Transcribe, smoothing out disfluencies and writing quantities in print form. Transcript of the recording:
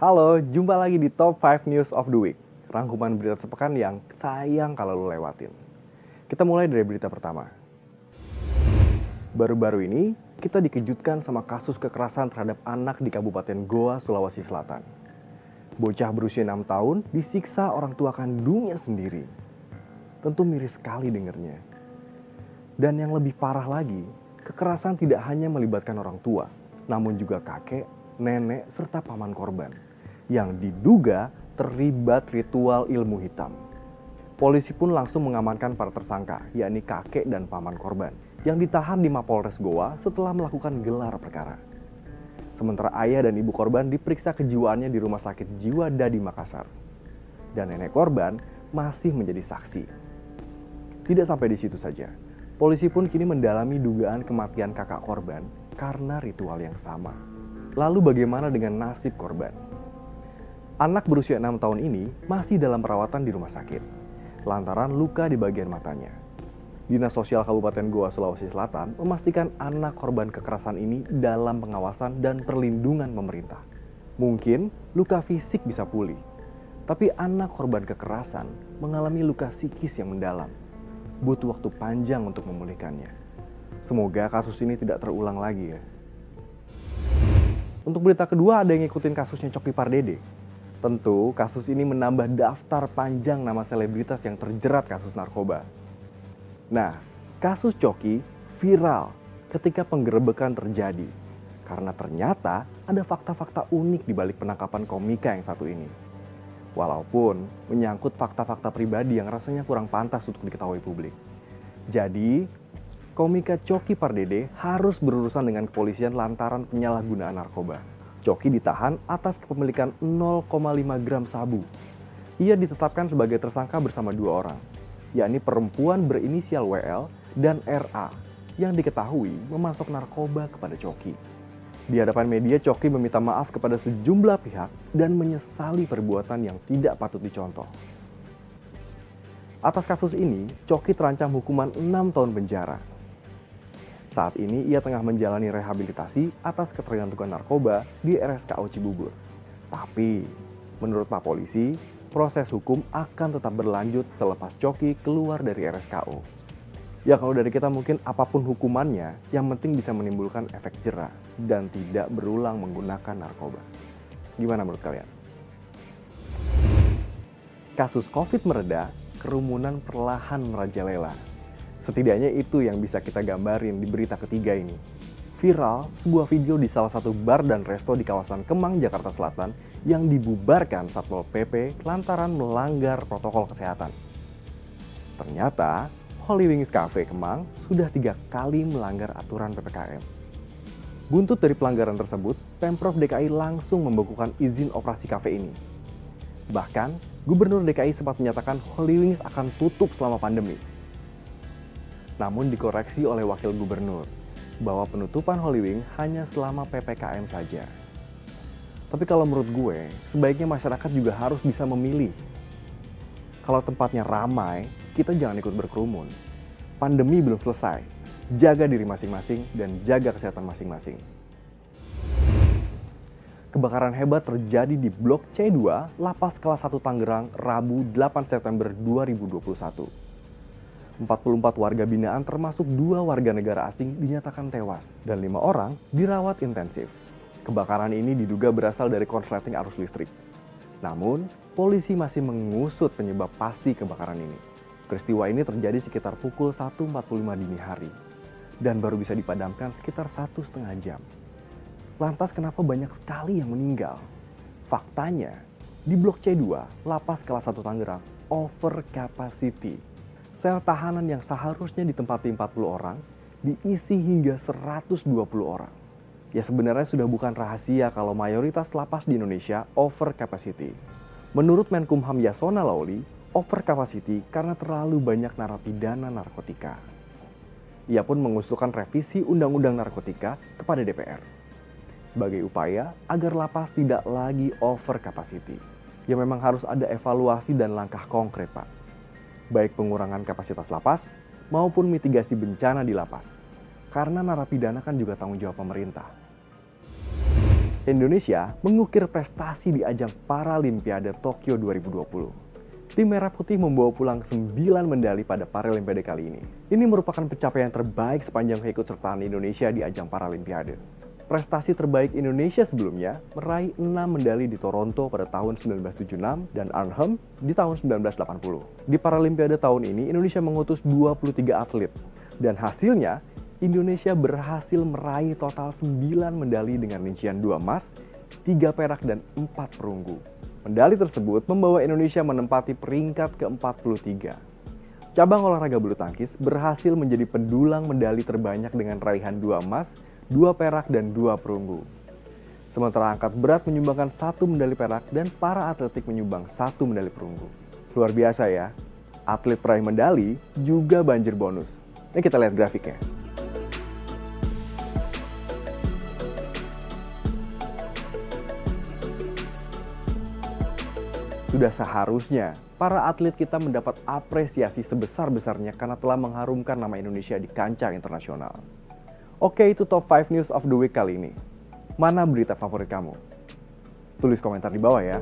Halo, jumpa lagi di Top 5 News of the Week. Rangkuman berita sepekan yang sayang kalau lu lewatin. Kita mulai dari berita pertama. Baru-baru ini, kita dikejutkan sama kasus kekerasan terhadap anak di Kabupaten Goa, Sulawesi Selatan. Bocah berusia 6 tahun disiksa orang tua kandungnya sendiri. Tentu miris sekali dengernya. Dan yang lebih parah lagi, kekerasan tidak hanya melibatkan orang tua, namun juga kakek, nenek, serta paman korban yang diduga terlibat ritual ilmu hitam. Polisi pun langsung mengamankan para tersangka, yakni kakek dan paman korban, yang ditahan di Mapolres Goa setelah melakukan gelar perkara. Sementara ayah dan ibu korban diperiksa kejiwaannya di Rumah Sakit Jiwa Dadi Makassar. Dan nenek korban masih menjadi saksi. Tidak sampai di situ saja, polisi pun kini mendalami dugaan kematian kakak korban karena ritual yang sama. Lalu bagaimana dengan nasib korban? Anak berusia 6 tahun ini masih dalam perawatan di rumah sakit, lantaran luka di bagian matanya. Dinas Sosial Kabupaten Goa, Sulawesi Selatan memastikan anak korban kekerasan ini dalam pengawasan dan perlindungan pemerintah. Mungkin luka fisik bisa pulih, tapi anak korban kekerasan mengalami luka psikis yang mendalam. Butuh waktu panjang untuk memulihkannya. Semoga kasus ini tidak terulang lagi ya. Untuk berita kedua, ada yang ngikutin kasusnya Coki Pardede. Tentu, kasus ini menambah daftar panjang nama selebritas yang terjerat kasus narkoba. Nah, kasus Coki viral ketika penggerebekan terjadi. Karena ternyata ada fakta-fakta unik di balik penangkapan komika yang satu ini. Walaupun menyangkut fakta-fakta pribadi yang rasanya kurang pantas untuk diketahui publik. Jadi, komika Coki Pardede harus berurusan dengan kepolisian lantaran penyalahgunaan narkoba. Coki ditahan atas kepemilikan 0,5 gram sabu. Ia ditetapkan sebagai tersangka bersama 2 orang, yakni perempuan berinisial WL dan RA, yang diketahui memasok narkoba kepada Coki. Di hadapan media, Coki meminta maaf kepada sejumlah pihak dan menyesali perbuatan yang tidak patut dicontoh. Atas kasus ini, Coki terancam hukuman 6 tahun penjara. Saat ini ia tengah menjalani rehabilitasi atas ketergantungan narkoba di RSKO Cibubur. Tapi, menurut Pak Polisi, proses hukum akan tetap berlanjut selepas Coki keluar dari RSKO. Ya kalau dari kita mungkin apapun hukumannya, yang penting bisa menimbulkan efek jera dan tidak berulang menggunakan narkoba. Gimana menurut kalian? Kasus COVID mereda, kerumunan perlahan merajalela. Setidaknya itu yang bisa kita gambarin di berita ketiga ini. Viral, sebuah video di salah satu bar dan resto di kawasan Kemang, Jakarta Selatan yang dibubarkan Satpol PP lantaran melanggar protokol kesehatan. Ternyata, Holy Wings Cafe Kemang sudah 3 kali melanggar aturan PPKM. Buntut dari pelanggaran tersebut, Pemprov DKI langsung membekukan izin operasi kafe ini. Bahkan, Gubernur DKI sempat menyatakan Holy Wings akan tutup selama pandemi. Namun dikoreksi oleh Wakil Gubernur bahwa penutupan Holy Wings hanya selama PPKM saja. Tapi kalau menurut gue, sebaiknya masyarakat juga harus bisa memilih. Kalau tempatnya ramai, kita jangan ikut berkerumun. Pandemi belum selesai. Jaga diri masing-masing dan jaga kesehatan masing-masing. Kebakaran hebat terjadi di Blok C2, Lapas Kelas 1 Tangerang, Rabu 8 September 2021. 44 warga binaan termasuk 2 warga negara asing dinyatakan tewas dan 5 orang dirawat intensif. Kebakaran ini diduga berasal dari korsleting arus listrik. Namun, polisi masih mengusut penyebab pasti kebakaran ini. Peristiwa ini terjadi sekitar pukul 1.45 dini hari dan baru bisa dipadamkan sekitar 1,5 jam. Lantas kenapa banyak sekali yang meninggal? Faktanya, di Blok C2, Lapas Kelas 1 Tangerang, over capacity. Sel tahanan yang seharusnya ditempati 40 orang, diisi hingga 120 orang. Ya sebenarnya sudah bukan rahasia kalau mayoritas lapas di Indonesia over capacity. Menurut Menkumham Yasona Lawli, over capacity karena terlalu banyak narapidana narkotika. Ia pun mengusulkan revisi Undang-Undang Narkotika kepada DPR. Sebagai upaya agar lapas tidak lagi over capacity. Ya memang harus ada evaluasi dan langkah konkret, Pak. Baik pengurangan kapasitas lapas maupun mitigasi bencana di lapas. Karena narapidana kan juga tanggung jawab pemerintah. Indonesia mengukir prestasi di ajang Paralimpiade Tokyo 2020. Tim Merah Putih membawa pulang 9 medali pada Paralimpiade kali ini. Ini merupakan pencapaian terbaik sepanjang keikutsertaan Indonesia di ajang Paralimpiade. Prestasi terbaik Indonesia sebelumnya meraih 6 medali di Toronto pada tahun 1976 dan Arnhem di tahun 1980. Di Paralimpiade tahun ini, Indonesia mengutus 23 atlet. Dan hasilnya, Indonesia berhasil meraih total 9 medali dengan rincian 2 emas, 3 perak, dan 4 perunggu. Medali tersebut membawa Indonesia menempati peringkat ke-43. Cabang olahraga bulu tangkis berhasil menjadi pendulang medali terbanyak dengan raihan 2 emas, 2 perak, dan 2 perunggu. Sementara angkat berat menyumbangkan 1 medali perak dan para atletik menyumbang 1 medali perunggu. Luar biasa ya, atlet peraih medali juga banjir bonus. Ini kita lihat grafiknya. Sudah seharusnya para atlet kita mendapat apresiasi sebesar-besarnya karena telah mengharumkan nama Indonesia di kancah internasional. Oke, itu top 5 news of the week kali ini. Mana berita favorit kamu? Tulis komentar di bawah ya.